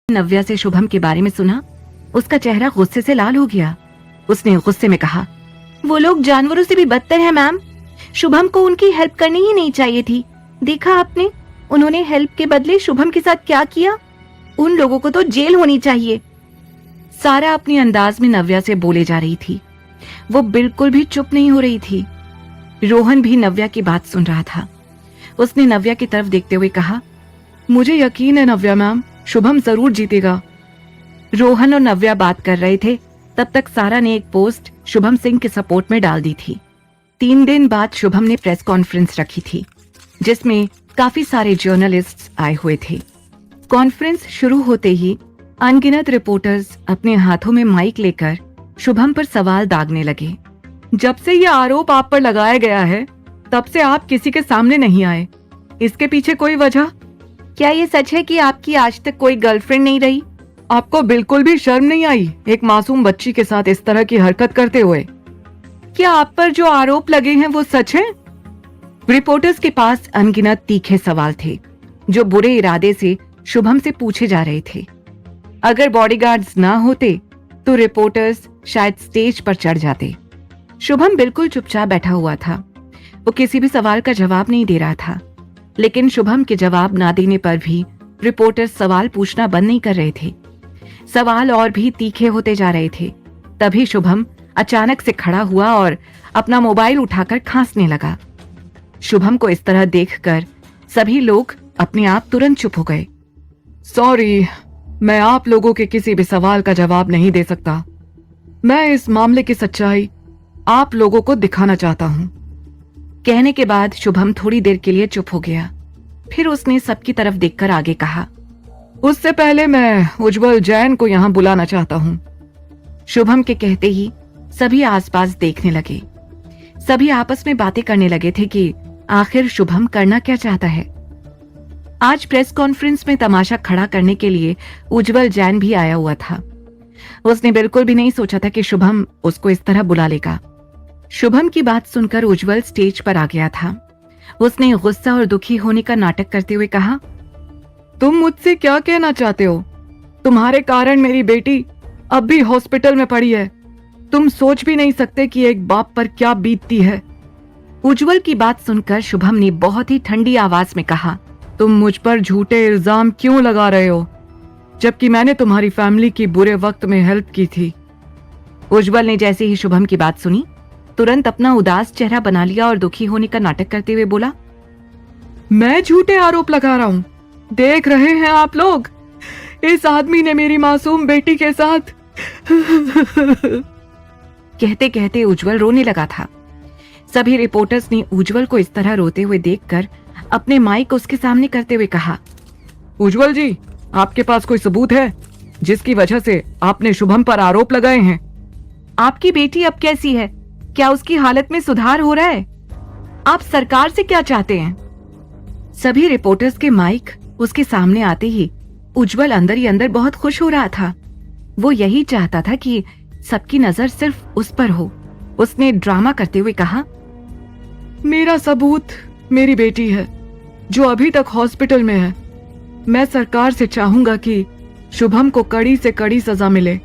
नव्या से शुभम के बारे में सुना, उसका चेहरा गुस्से से लाल हो गया। उसने गुस्से में कहा, वो लोग जानवरों से भी बदतर हैं मैम। शुभम को उनकी हेल्प करनी ही नहीं चाहिए थी। देखा आपने उन्होंने हेल्प के बदले शुभम के साथ क्या किया? उन लोगों को तो जेल होनी चाहिए। सारा अपने अंदाज में नव्या से बोले जा रही थी। वो बिल्कुल भी चुप नहीं हो रही थी। रोहन भी नव्या की बात सुन रहा था। उसने नव्या की तरफ देखते हुए कहा, मुझे यकीन है नव्या मैम, शुभम जरूर जीतेगा। रोहन और नव्या बात कर रहे थे, तब तक सारा ने एक पोस्ट शुभम सिंह के सपोर्ट में डाल दी थी। 3 दिन बाद शुभम ने प्रेस कॉन्फ्रेंस रखी थी, जिसमें काफी सारे जर्नलिस्ट्स आए हुए थे। कॉन्फ्रेंस शुरू होते ही अनगिनत रिपोर्टर्स अपने हाथों में माइक लेकर शुभम पर सवाल दागने लगे। जब से ये आरोप आप पर लगाया गया है, तब से आप किसी के सामने नहीं आए। इसके पीछे कोई वजह? क्या ये सच है कि आपकी आज तक कोई गर्लफ्रेंड नहीं रही? आपको बिल्कुल भी शर्म नहीं आई एक मासूम बच्ची के साथ इस तरह की हरकत करते हुए? क्या आप पर जो आरोप लगे हैं वो सच है? रिपोर्टर्स के पास अनगिनत तीखे सवाल थे, जो बुरे इरादे से शुभम से पूछे जा रहे थे। अगर बॉडीगार्ड्स ना होते तो रिपोर्टर्स शायद स्टेज पर चढ़ जाते। शुभम बिल्कुल चुपचाप बैठा हुआ था। वो किसी भी सवाल का जवाब नहीं दे रहा था, लेकिन शुभम के जवाब ना देने पर भी रिपोर्टर्स सवाल पूछना बंद नहीं कर रहे थे। सवाल और भी तीखे होते जा रहे थे। तभी शुभम अचानक से खड़ा हुआ और अपना मोबाइल उठाकर खांसने लगा। शुभम को इस तरह देखकर सभी लोग अपने आप तुरंत चुप हो गए। सॉरी, मैं आप लोगों के किसी भी सवाल का जवाब नहीं दे सकता। मैं इस मामले की सच्चाई आप लोगों को दिखाना चाहता हूँ। कहने के बाद शुभम थोड़ी देर के लिए चुप हो गया। फिर उसने सबकी तरफ देखकर आगे कहा, उससे पहले मैं उज्जवल जैन को यहाँ बुलाना चाहता हूँ। शुभम के कहते ही सभी आसपास देखने लगे। सभी आपस में बातें करने लगे थे कि आखिर शुभम करना क्या चाहता है। आज प्रेस कॉन्फ्रेंस में तमाशा खड़ा करने के लिए उज्जवल जैन भी आया हुआ था। उसने बिल्कुल भी नहीं सोचा था कि शुभम उसको इस तरह बुला लेगा। शुभम की बात सुनकर उज्जवल स्टेज पर आ गया था। उसने गुस्सा और दुखी होने का नाटक करते हुए कहा, तुम मुझसे क्या कहना चाहते हो? तुम्हारे कारण मेरी बेटी अब भी हॉस्पिटल में पड़ी है। तुम सोच भी नहीं सकते कि एक बाप पर क्या बीतती है। उज्जवल की बात सुनकर शुभम ने बहुत ही ठंडी आवाज में कहा, तुम मुझ पर झूठे इल्जाम क्यों लगा रहे हो, जबकि मैंने तुम्हारी फैमिली की बुरे वक्त में हेल्प की थी। उज्जवल ने जैसे ही शुभम की बात सुनी, तुरंत अपना उदास चेहरा बना लिया और दुखी होने का नाटक करते हुए बोला, मैं झूठे आरोप लगा रहा हूं? देख रहे हैं आप लोग, इस आदमी ने मेरी मासूम बेटी के साथ कहते कहते उज्जवल रोने लगा था। सभी रिपोर्टर्स ने उज्जवल को इस तरह रोते हुए देखकर अपने माइक उसके सामने करते हुए कहा, उज्जवल जी, आपके पास कोई सबूत है जिसकी वजह से आपने शुभम पर आरोप लगाए हैं? आपकी बेटी अब कैसी है? क्या उसकी हालत में सुधार हो रहा है? आप सरकार से क्या चाहते हैं? सभी रिपोर्टर्स के माइक उसके सामने आते ही उज्जवल अंदर ही अंदर बहुत खुश हो रहा था। वो यही चाहता था कि सबकी नजर सिर्फ उस पर हो। उसने ड्रामा करते हुए कहा, मेरा सबूत मेरी बेटी है जो अभी तक हॉस्पिटल में है। मैं सरकार से चाहूंगा कि शुभम को कड़ी से कड़ी सजा मिले,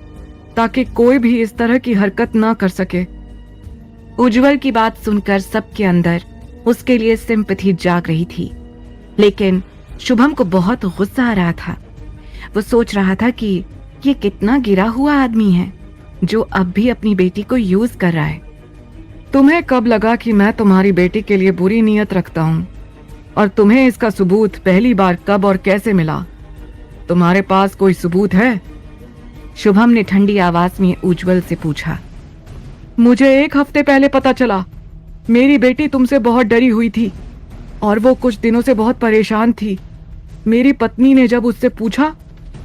ताकि कोई भी इस तरह की हरकत ना कर सके। उज्जवल की बात सुनकर सबके अंदर उसके लिए सिंपैथी जाग रही थी, लेकिन शुभम को बहुत गुस्सा आ रहा था। वो सोच रहा था कि ये कितना गिरा हुआ आदमी है जो अब भी अपनी बेटी को यूज कर रहा है। तुम्हें कब लगा कि मैं तुम्हारी बेटी के लिए बुरी नीयत रखता हूँ? और तुम्हें इसका सबूत पहली बार कब और कैसे मिला? तुम्हारे पास कोई सबूत है? शुभम ने ठंडी आवाज में उज्जवल से पूछा। मुझे 1 हफ्ते पहले पता चला। मेरी बेटी तुमसे बहुत डरी हुई थी और वो कुछ दिनों से बहुत परेशान थी। मेरी पत्नी ने जब उससे पूछा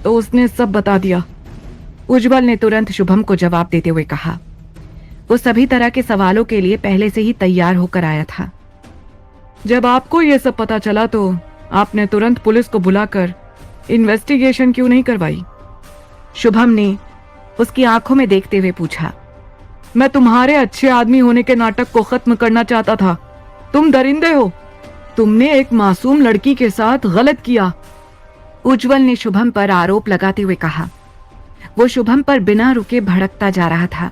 तो उसने सब बता दिया। उज्जवल ने तुरंत शुभम को जवाब देते हुए कहा। वो सभी तरह के सवालों के लिए पहले से ही तैयार होकर आया था। जब आपको ये सब पता चला तो आपने तुरंत पुलिस को बुलाकर इन्वेस्टिगेशन क्यों नहीं करवाई? शुभम ने उसकी आंखों में देखते हुए पूछा। मैं तुम्हारे अच्छे आदमी होने के नाटक को खत्म करना चाहता था। तुम दरिंदे हो। तुमने एक मासूम लड़की के साथ गलत किया। उज्जवल ने शुभम पर आरोप लगाते हुए कहा। वो शुभम पर बिना रुके भड़कता जा रहा था।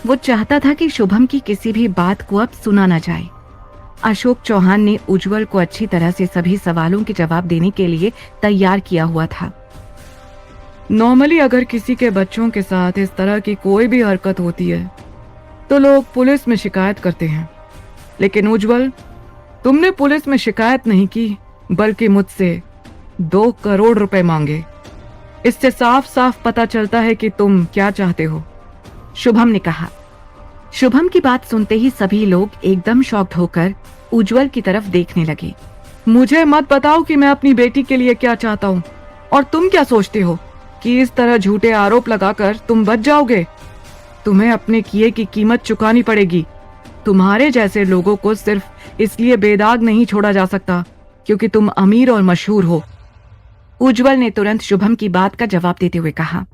वो चाहता था कि शुभम की किसी भी बात को अब सुना न जाए। अशोक चौहान ने उज्जवल को अच्छी तरह से सभी सवालों के जवाब देने के लिए तैयार किया हुआ था। नॉर्मली अगर किसी के बच्चों के साथ इस तरह की कोई भी हरकत होती है तो लोग पुलिस में शिकायत करते हैं, लेकिन उज्जवल, तुमने पुलिस में शिकायत नहीं की बल्कि मुझसे 2 करोड़ रुपए मांगे। इससे साफ साफ पता चलता है कि तुम क्या चाहते हो, शुभम ने कहा। शुभम की बात सुनते ही सभी लोग एकदम शॉक्ड होकर उज्जवल की तरफ देखने लगे। मुझे मत बताओ कि मैं अपनी बेटी के लिए क्या चाहता हूँ, और तुम क्या सोचते हो कि इस तरह झूठे आरोप लगाकर तुम बच जाओगे? तुम्हें अपने किए की कीमत चुकानी पड़ेगी। तुम्हारे जैसे लोगों को सिर्फ इसलिए बेदाग नहीं छोड़ा जा सकता क्योंकि तुम अमीर और मशहूर हो। उज्जवल ने तुरंत शुभम की बात का जवाब देते हुए कहा।